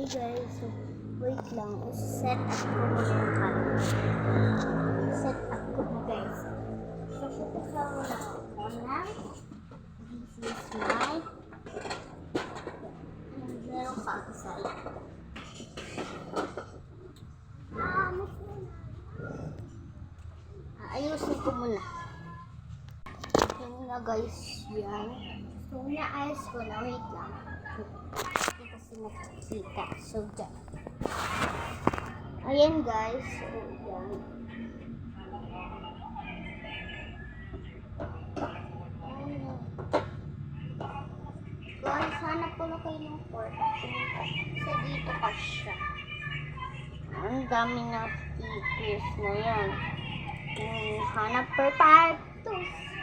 Okay guys, so wait lang. Set up ko muna yung camera. Set up ko na guys. So, kasama na ako na. This is my meron ka kasal. Ayusin ko muna. Yan na guys, yan. So, naayos ko na. Wait lang. Hindi kasi nakikita. So, dyan. Ayan guys. So, yan. Guys, hanap ko na kayo ng pork. Sa dito pa siya. Ang dami na stickers na yan. Hanap per part 2.